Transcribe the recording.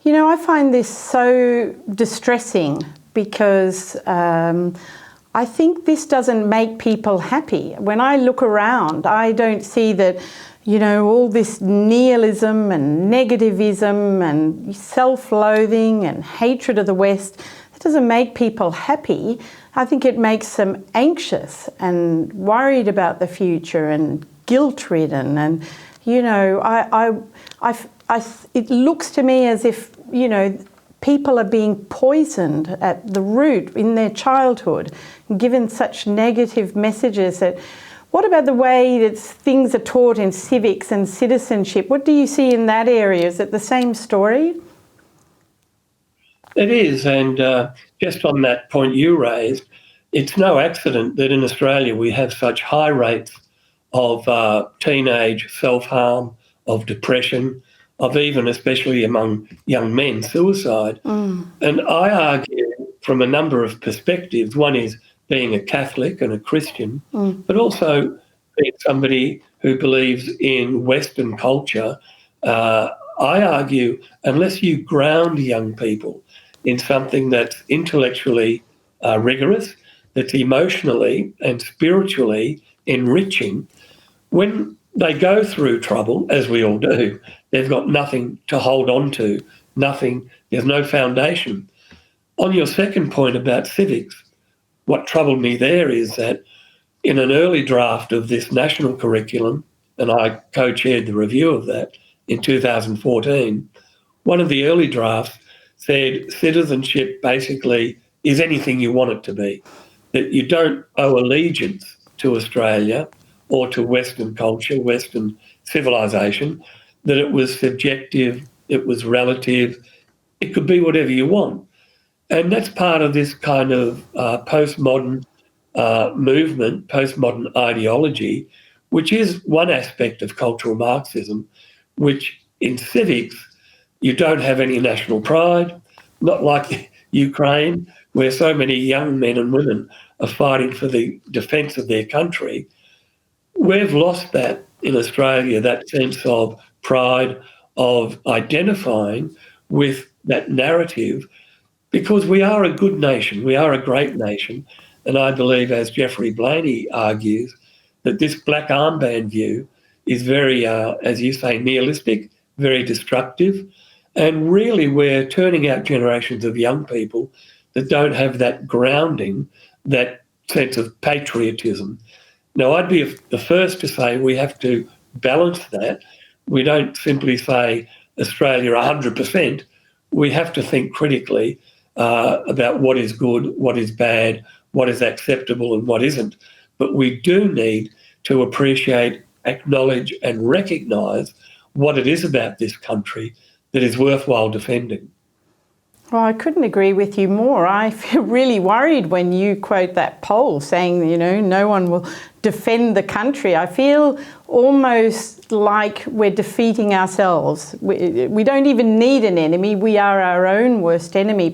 You know, I find this so distressing because I think this doesn't make people happy. When I look around, I don't see that, you know, all this nihilism and negativism and self-loathing and hatred of the West. It doesn't make people happy. I think it makes them anxious and worried about the future and guilt-ridden. And, you know, it looks to me as if, you know, people are being poisoned at the root in their childhood, given such negative messages. That, what about the way that things are taught in civics and citizenship? What do you see in that area? Is it the same story? It is, and just on that point you raised, it's no accident that in Australia we have such high rates of teenage self-harm, of depression, of even, especially among young men, suicide. And I argue from a number of perspectives. One is being a Catholic and a Christian, but also being somebody who believes in Western culture. I argue, unless you ground young people in something that's intellectually rigorous, that's emotionally and spiritually enriching, when they go through trouble, as we all do, they've got nothing to hold on to, nothing, there's no foundation. On your second point about civics, what troubled me there is that in an early draft of this national curriculum, and I co-chaired the review of that in 2014, one of the early drafts said citizenship basically is anything you want it to be, that you don't owe allegiance to Australia or to Western culture, Western civilization, that it was subjective, it was relative, it could be whatever you want. And that's part of this kind of postmodern movement, postmodern ideology, which is one aspect of cultural Marxism, which in civics, you don't have any national pride, not like Ukraine, where so many young men and women are fighting for the defence of their country. We've lost that in Australia, that sense of pride, of identifying with that narrative, because we are a good nation, we are a great nation, and I believe, as Geoffrey Blaney argues, that this black armband view is very, as you say, nihilistic, very destructive, and really we're turning out generations of young people that don't have that grounding, that sense of patriotism. Now, I'd be the first to say we have to balance that. We don't simply say Australia 100%. We have to think critically about what is good, what is bad, what is acceptable and what isn't. But we do need to appreciate, acknowledge and recognise what it is about this country that is worthwhile defending. Well, I couldn't agree with you more. I feel really worried when you quote that poll saying, you know, no one will defend the country. I feel almost like we're defeating ourselves. We don't even need an enemy. We are our own worst enemy.